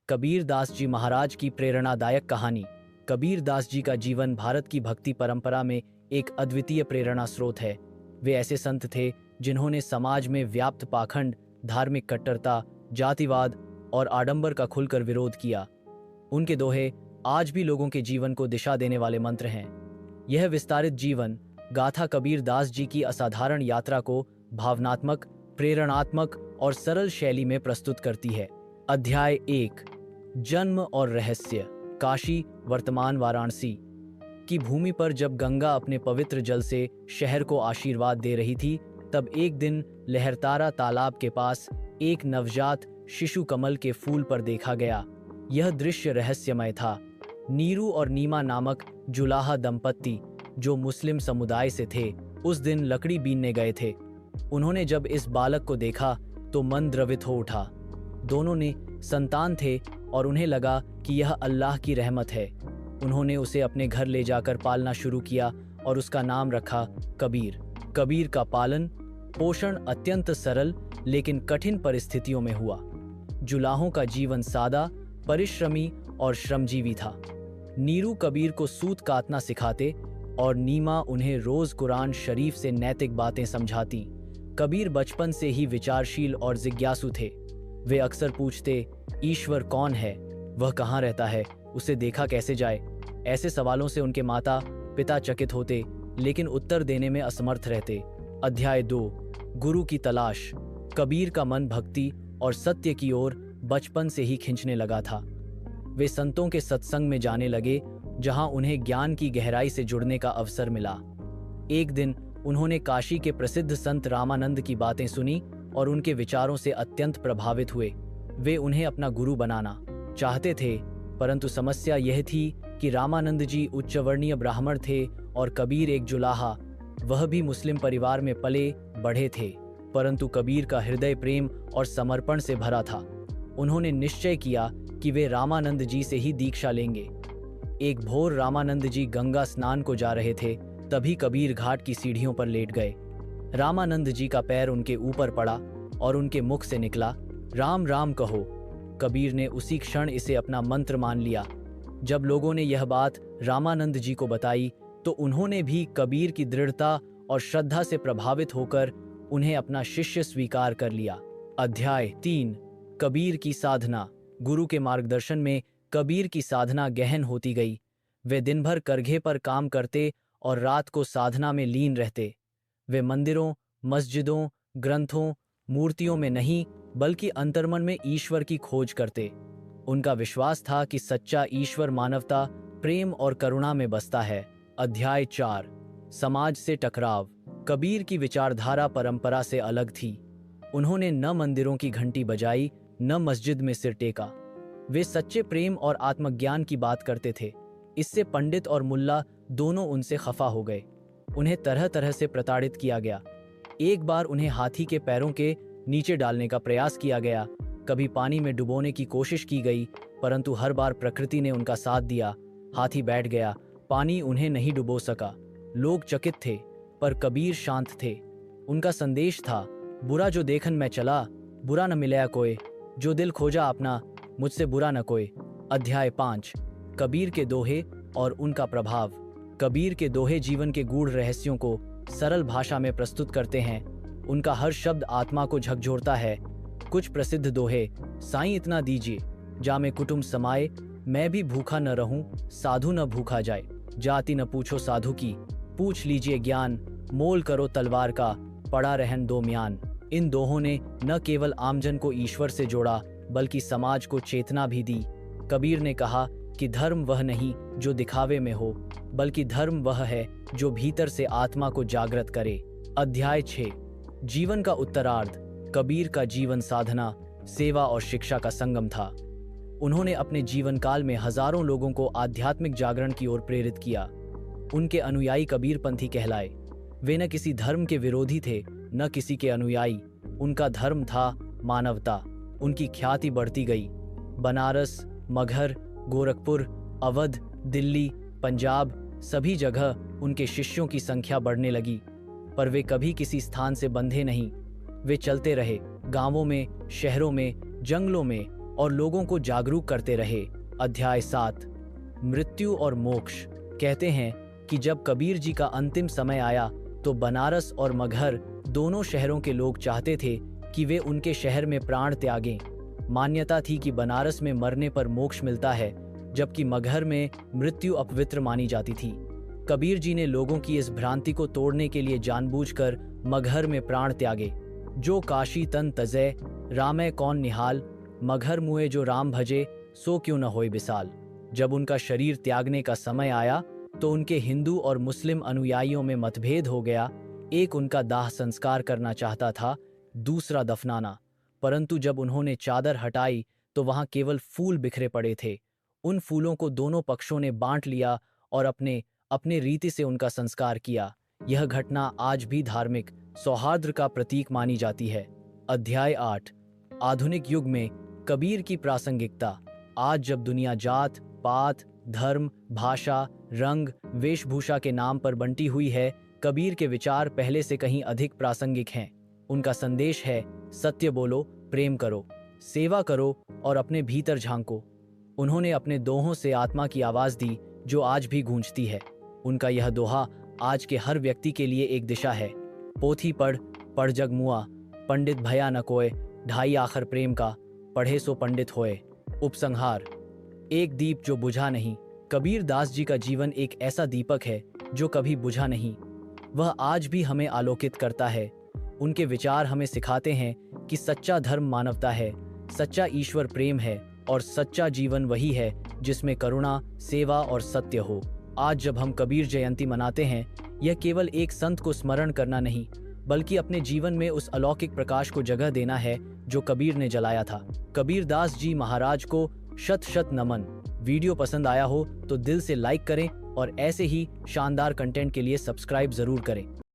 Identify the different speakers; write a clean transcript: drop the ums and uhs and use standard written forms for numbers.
Speaker 1: कबीर दास जी महाराज की प्रेरणादायक कहानी। कबीर दास जी का जीवन भारत की भक्ति परंपरा में एक अद्वितीय प्रेरणा स्रोत है। वे ऐसे संत थे जिन्होंने समाज में व्याप्त पाखंड, धार्मिक कट्टरता, जातिवाद और आडंबर का खुलकर विरोध किया। उनके दोहे आज भी लोगों के जीवन को दिशा देने वाले मंत्र हैं। यह विस्तारित जीवन गाथा कबीर दास जी की असाधारण यात्रा को भावनात्मक, प्रेरणात्मक और सरल शैली में प्रस्तुत करती है। अध्याय 1, जन्म और रहस्य। काशी, वर्तमान वाराणसी की भूमि पर जब गंगा अपने पवित्र जल से शहर को आशीर्वाद दे रही थी, तब एक दिन लहरतारा तालाब के पास एक नवजात शिशु कमल के फूल पर देखा गया। यह दृश्य रहस्यमय था। नीरू और नीमा नामक जुलाहा दंपत्ति, जो मुस्लिम समुदाय से थे, उस दिन लकड़ी बीनने गए थे। उन्होंने जब इस बालक को देखा तो मन द्रवित हो उठा। दोनों ने संतान थे और उन्हें लगा कि यह अल्लाह की रहमत है। उन्होंने उसे अपने घर ले जाकर पालना शुरू किया और उसका नाम रखा कबीर। कबीर का पालन पोषण अत्यंत सरल लेकिन कठिन परिस्थितियों में हुआ। जुलाहों का जीवन सादा, परिश्रमी और श्रमजीवी था। नीरू कबीर को सूत काटना सिखाते और नीमा उन्हें रोज कुरान शरीफ से नैतिक बातें समझाती। कबीर बचपन से ही विचारशील और जिज्ञासु थे। वे अक्सर पूछते, ईश्वर कौन है, वह कहाँ रहता है, उसे देखा कैसे जाए। ऐसे सवालों से उनके माता पिता चकित होते लेकिन उत्तर देने में असमर्थ रहते। अध्याय 2, गुरु की तलाश। कबीर का मन भक्ति और सत्य की ओर बचपन से ही खिंचने लगा था। वे संतों के सत्संग में जाने लगे जहां उन्हें ज्ञान की गहराई से जुड़ने का अवसर मिला। एक दिन उन्होंने काशी के प्रसिद्ध संत रामानंद की बातें सुनी और उनके विचारों से अत्यंत प्रभावित हुए। वे उन्हें अपना गुरु बनाना चाहते थे, परंतु समस्या यह थी कि रामानंद जी उच्चवर्णीय ब्राह्मण थे और कबीर एक जुलाहा, वह भी मुस्लिम परिवार में पले बढ़े थे। परंतु कबीर का हृदय प्रेम और समर्पण से भरा था। उन्होंने निश्चय किया कि वे रामानंद जी से ही दीक्षा लेंगे। एक भोर रामानंद जी गंगा स्नान को जा रहे थे, तभी कबीर घाट की सीढ़ियों पर लेट गए। रामानंद जी का पैर उनके ऊपर पड़ा और उनके मुख से निकला, राम राम कहो। कबीर ने उसी क्षण इसे अपना मंत्र मान लिया। जब लोगों ने यह बात रामानंद जी को बताई तो उन्होंने भी कबीर की दृढ़ता और श्रद्धा से प्रभावित होकर उन्हें अपना शिष्य स्वीकार कर लिया। अध्याय 3, कबीर की साधना। गुरु के मार्गदर्शन में कबीर की साधना गहन होती गई। वे दिन भर करघे पर काम करते और रात को साधना में लीन रहते। वे मंदिरों, मस्जिदों, ग्रंथों, मूर्तियों में नहीं बल्कि अंतर्मन में ईश्वर की खोज करते। उनका विश्वास था कि सच्चा ईश्वर मानवता, प्रेम और करुणा में बसता है। अध्याय 4, समाज से टकराव। कबीर की विचारधारा परंपरा से अलग थी। उन्होंने न मंदिरों की घंटी बजाई, न मस्जिद में सिर टेका। वे सच्चे प्रेम और आत्मज्ञान की बात करते थे। इससे पंडित और मुल्ला दोनों उनसे खफा हो गए। उन्हें तरह तरह से प्रताड़ित किया गया। एक बार उन्हें हाथी के पैरों के नीचे डालने का प्रयास किया गया। कभी पानी में डुबोने की कोशिश की गई, परंतु हर बार प्रकृति ने उनका साथ दिया। हाथी बैठ गया, पानी उन्हें नहीं डुबो सका। लोग चकित थे, पर कबीर शांत थे। उनका संदेश था, बुरा जो देखन मैं चला, बुरा न मिलया कोई, जो दिल खोजा अपना, मुझसे बुरा न कोई। अध्याय 5, कबीर के दोहे और उनका प्रभाव। कबीर के दोहे जीवन के गूढ़ रहस्यों को सरल भाषा में प्रस्तुत करते हैं। उनका हर शब्द आत्मा को झकझोरता है। कुछ प्रसिद्ध दोहे, साईं इतना दीजिए, जामे कुटुंब समाए, मैं भी भूखा न रहूं, साधु न भूखा जाए, जाति न पूछो साधु की, पूछ लीजिए ज्ञान, मोल करो तलवार का, पड़ा रहन दो म्यान। इन दोहों ने न केवल आमजन को ईश्वर से जोड़ा बल्कि समाज को चेतना भी दी। कबीर ने कहा कि धर्म वह नहीं जो दिखावे में हो, बल्कि धर्म वह है जो भीतर से आत्मा को जागृत करे। अध्याय 6, जीवन का उत्तरार्ध। कबीर का जीवन साधना, सेवा और शिक्षा का संगम था। उन्होंने अपने जीवन काल में हजारों लोगों को आध्यात्मिक जागरण की ओर प्रेरित किया। उनके अनुयायी कबीरपंथी कहलाए। वे न किसी धर्म के विरोधी थे, न किसी के अनुयायी। उनका धर्म था मानवता। उनकी ख्याति बढ़ती गई। बनारस, मगहर, गोरखपुर, अवध, दिल्ली, पंजाब, सभी जगह उनके शिष्यों की संख्या बढ़ने लगी। पर वे कभी किसी स्थान से बंधे नहीं। वे चलते रहे, गांवों में, शहरों में, जंगलों में, और लोगों को जागरूक करते रहे। अध्याय 7, मृत्यु और मोक्ष। कहते हैं कि जब कबीर जी का अंतिम समय आया तो बनारस और मगहर दोनों शहरों के लोग चाहते थे कि वे उनके शहर में प्राण त्यागें। मान्यता थी कि बनारस में मरने पर मोक्ष मिलता है, जबकि मगहर में मृत्यु अपवित्र मानी जाती थी। कबीर जी ने लोगों की इस भ्रांति को तोड़ने के लिए जानबूझकर मगहर में प्राण त्यागे। जो काशी तन तजै, रामै कौन निहाल, मगहर मुए जो राम भजे, सो क्यों न होए विसाल। जब उनका शरीर त्यागने का समय आया तो उनके हिंदू और मुस्लिम अनुयायियों में मतभेद हो गया। एक उनका दाह संस्कार करना चाहता था, दूसरा दफनाना। परंतु जब उन्होंने चादर हटाई तो वहां केवल फूल बिखरे पड़े थे। उन फूलों को दोनों पक्षों ने बांट लिया और अपने अपने रीति से उनका संस्कार किया। यह घटना आज भी धार्मिक सौहार्द का प्रतीक मानी जाती है। अध्याय 8, आधुनिक युग में कबीर की प्रासंगिकता। आज जब दुनिया जात पात, धर्म, भाषा, रंग, वेशभूषा के नाम पर बंटी हुई है, कबीर के विचार पहले से कहीं अधिक प्रासंगिक हैं। उनका संदेश है, सत्य बोलो, प्रेम करो, सेवा करो और अपने भीतर झांको। उन्होंने अपने दोहों से आत्मा की आवाज दी जो आज भी गूंजती है। उनका यह दोहा आज के हर व्यक्ति के लिए एक दिशा है। पोथी पढ़, पढ़ जग मुआ, पंडित भया न कोय, ढाई आखर प्रेम का, पढ़े सो पंडित होए। उपसंहार, एक दीप जो बुझा नहीं। कबीर दास जी का जीवन एक ऐसा दीपक है जो कभी बुझा नहीं। वह आज भी हमें आलोकित करता है। उनके विचार हमें सिखाते हैं कि सच्चा धर्म मानवता है, सच्चा ईश्वर प्रेम है और सच्चा जीवन वही है जिसमें करुणा, सेवा और सत्य हो। आज जब हम कबीर जयंती मनाते हैं, यह केवल एक संत को स्मरण करना नहीं, बल्कि अपने जीवन में उस अलौकिक प्रकाश को जगह देना है जो कबीर ने जलाया था। कबीर दास जी महाराज को शत शत नमन। वीडियो पसंद आया हो तो दिल से लाइक करें और ऐसे ही शानदार कंटेंट के लिए सब्सक्राइब जरूर करें।